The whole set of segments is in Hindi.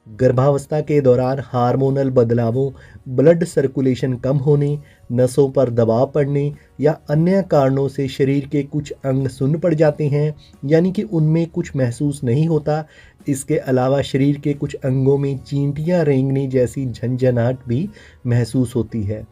गर्भावस्था के दौरान हार्मोनल बदलावों, ब्लड सर्कुलेशन कम होने, नसों पर दबाव पड़ने या अन्य कारणों से शरीर के कुछ अंग सुन्न पड़ जाते हैं, यानी कि उनमें कुछ महसूस नहीं होता। इसके अलावा शरीर के कुछ अंगों में चींटियां रेंगने जैसी झंझनाहट भी महसूस होती है।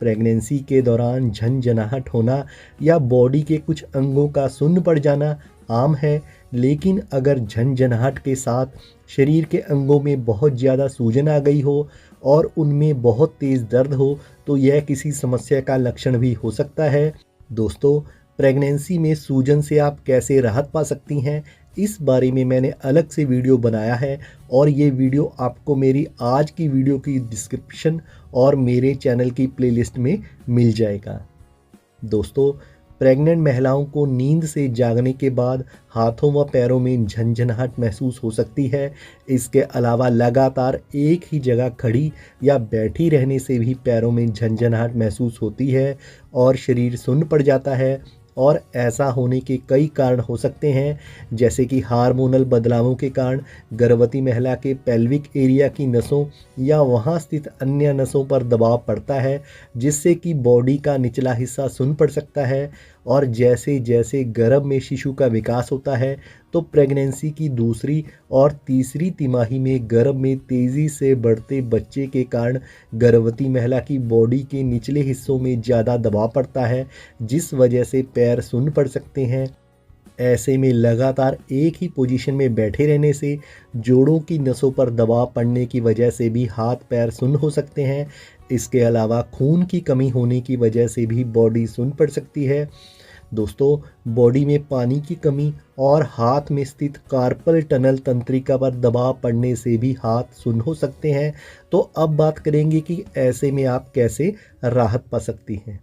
प्रेगनेंसी के दौरान झंझनाहट होना या बॉडी के कुछ अंगों का सुन्न पड़ जाना आम है, लेकिन अगर झंझनाहट के साथ शरीर के अंगों में बहुत ज़्यादा सूजन आ गई हो और उनमें बहुत तेज़ दर्द हो, तो यह किसी समस्या का लक्षण भी हो सकता है। दोस्तों, प्रेगनेंसी में सूजन से आप कैसे राहत पा सकती हैं, इस बारे में मैंने अलग से वीडियो बनाया है और ये वीडियो आपको मेरी आज की वीडियो की डिस्क्रिप्शन और मेरे चैनल की प्लेलिस्ट में मिल जाएगा। दोस्तों, प्रेग्नेंट महिलाओं को नींद से जागने के बाद हाथों व पैरों में झंझनाहट महसूस हो सकती है। इसके अलावा लगातार एक ही जगह खड़ी या बैठी रहने से भी पैरों में झंझनाहट महसूस होती है और शरीर सुन्न पड़ जाता है। और ऐसा होने के कई कारण हो सकते हैं, जैसे कि हार्मोनल बदलावों के कारण, गर्भवती महिला के पेल्विक एरिया की नसों या वहां स्थित अन्य नसों पर दबाव पड़ता है, जिससे कि बॉडी का निचला हिस्सा सुन्न पड़ सकता है। और जैसे जैसे गर्भ में शिशु का विकास होता है, तो प्रेगनेंसी की दूसरी और तीसरी तिमाही में गर्भ में तेज़ी से बढ़ते बच्चे के कारण गर्भवती महिला की बॉडी के निचले हिस्सों में ज़्यादा दबाव पड़ता है, जिस वजह से पैर सुन्न पड़ सकते हैं। ऐसे में लगातार एक ही पोजीशन में बैठे रहने से जोड़ों की नसों पर दबाव पड़ने की वजह से भी हाथ पैर सुन्न हो सकते हैं। इसके अलावा खून की कमी होने की वजह से भी बॉडी सुन्न पड़ सकती है। दोस्तों, बॉडी में पानी की कमी और हाथ में स्थित कार्पल टनल तंत्रिका पर दबाव पड़ने से भी हाथ सुन्न हो सकते हैं। तो अब बात करेंगे कि ऐसे में आप कैसे राहत पा सकती हैं।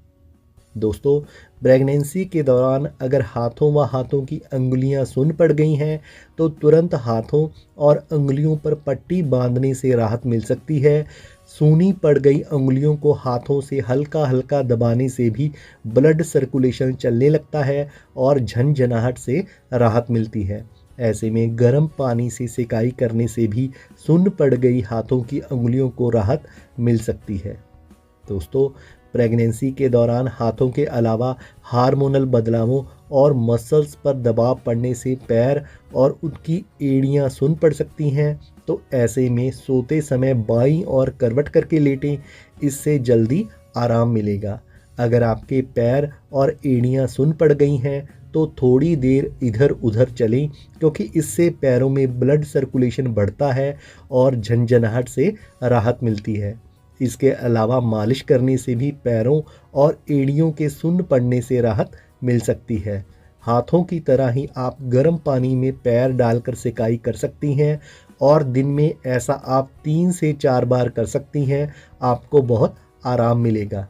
दोस्तों, प्रेगनेंसी के दौरान अगर हाथों की अंगुलियां सुन्न पड़ गई हैं, तो तुरंत हाथों और अंगुलियों पर पट्टी बांधने से राहत मिल सकती है। सूनी पड़ गई अंगुलियों को हाथों से हल्का हल्का दबाने से भी ब्लड सर्कुलेशन चलने लगता है और झंझनाहट से राहत मिलती है। ऐसे में गर्म पानी से सिकाई करने से भी सुन्न पड़ गई हाथों की अंगुलियों को राहत मिल सकती है। दोस्तों, प्रेगनेंसी के दौरान हाथों के अलावा हार्मोनल बदलावों और मसल्स पर दबाव पड़ने से पैर और उनकी एड़ियां सुन्न पड़ सकती हैं। तो ऐसे में सोते समय बाईं ओर करवट करके लेटें, इससे जल्दी आराम मिलेगा। अगर आपके पैर और एड़ियां सुन्न पड़ गई हैं, तो थोड़ी देर इधर उधर चलें, क्योंकि इससे पैरों में ब्लड सर्कुलेशन बढ़ता है और झंझनाहट से राहत मिलती है। इसके अलावा मालिश करने से भी पैरों और एड़ियों के सुन्न पड़ने से राहत मिल सकती है। हाथों की तरह ही आप गर्म पानी में पैर डालकर सिकाई कर सकती हैं और दिन में ऐसा आप 3 से 4 बार कर सकती हैं। आपको बहुत आराम मिलेगा।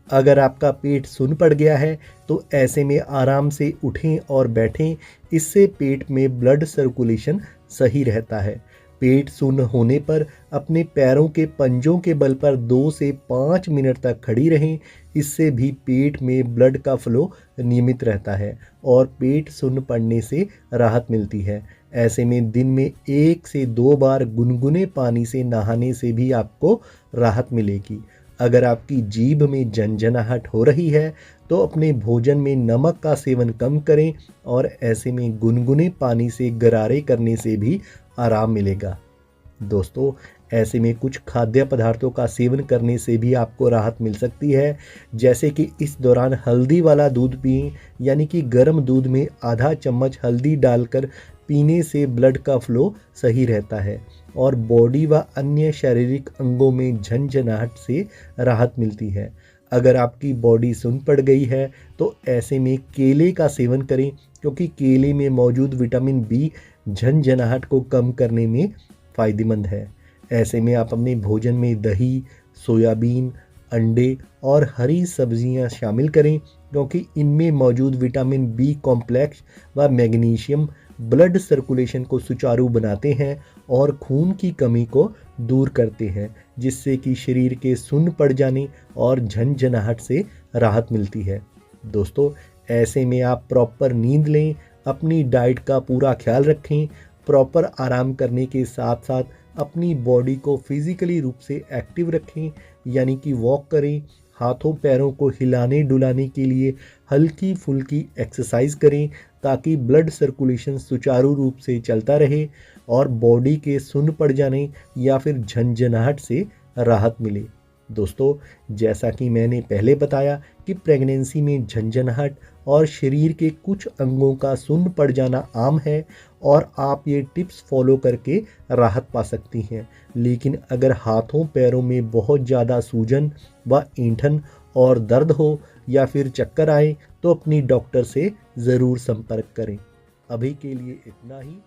अगर आपका पेट सुन्न पड़ गया है, तो ऐसे में आराम से उठें और बैठें, इससे पेट में ब्लड सर्कुलेशन सही रहता है। पेट सुन्न होने पर अपने पैरों के पंजों के बल पर 2 से 5 मिनट तक खड़ी रहें, इससे भी पेट में ब्लड का फ्लो नियमित रहता है और पेट सुन्न पड़ने से राहत मिलती है। ऐसे में दिन में 1 से 2 बार गुनगुने पानी से नहाने से भी आपको राहत मिलेगी। अगर आपकी जीभ में झंझनाहट हो रही है, तो अपने भोजन में नमक का सेवन कम करें और ऐसे में गुनगुने पानी से गरारे करने से भी आराम मिलेगा। दोस्तों, ऐसे में कुछ खाद्य पदार्थों का सेवन करने से भी आपको राहत मिल सकती है, जैसे कि इस दौरान हल्दी वाला दूध पिएं, यानी कि गर्म दूध में आधा चम्मच हल्दी डालकर पीने से ब्लड का फ्लो सही रहता है और बॉडी व अन्य शारीरिक अंगों में झंझनाहट से राहत मिलती है। अगर आपकी बॉडी सुन्न पड़ गई है, तो ऐसे में केले का सेवन करें, क्योंकि केले में मौजूद विटामिन बी झंझनाहट को कम करने में फ़ायदेमंद है। ऐसे में आप अपने भोजन में दही, सोयाबीन, अंडे और हरी सब्जियां शामिल करें, क्योंकि इनमें मौजूद विटामिन बी कॉम्प्लेक्स व मैग्नीशियम ब्लड सर्कुलेशन को सुचारू बनाते हैं और खून की कमी को दूर करते हैं, जिससे कि शरीर के सुन्न पड़ जाने और झंझनाहट से राहत मिलती है। दोस्तों, ऐसे में आप प्रॉपर नींद लें, अपनी डाइट का पूरा ख्याल रखें, प्रॉपर आराम करने के साथ साथ अपनी बॉडी को फिज़िकली रूप से एक्टिव रखें, यानी कि वॉक करें, हाथों पैरों को हिलाने डुलाने के लिए हल्की फुल्की एक्सरसाइज करें ताकि ब्लड सर्कुलेशन सुचारू रूप से चलता रहे और बॉडी के सुन्न पड़ जाने या फिर झंझनाहट से राहत मिले। दोस्तों, जैसा कि मैंने पहले बताया कि प्रेगनेंसी में झंझनाहट और शरीर के कुछ अंगों का सुन्न पड़ जाना आम है और आप ये टिप्स फॉलो करके राहत पा सकती हैं। लेकिन अगर हाथों पैरों में बहुत ज़्यादा सूजन व ऐंठन और दर्द हो या फिर चक्कर आए तो अपनी डॉक्टर से ज़रूर संपर्क करें। अभी के लिए इतना ही।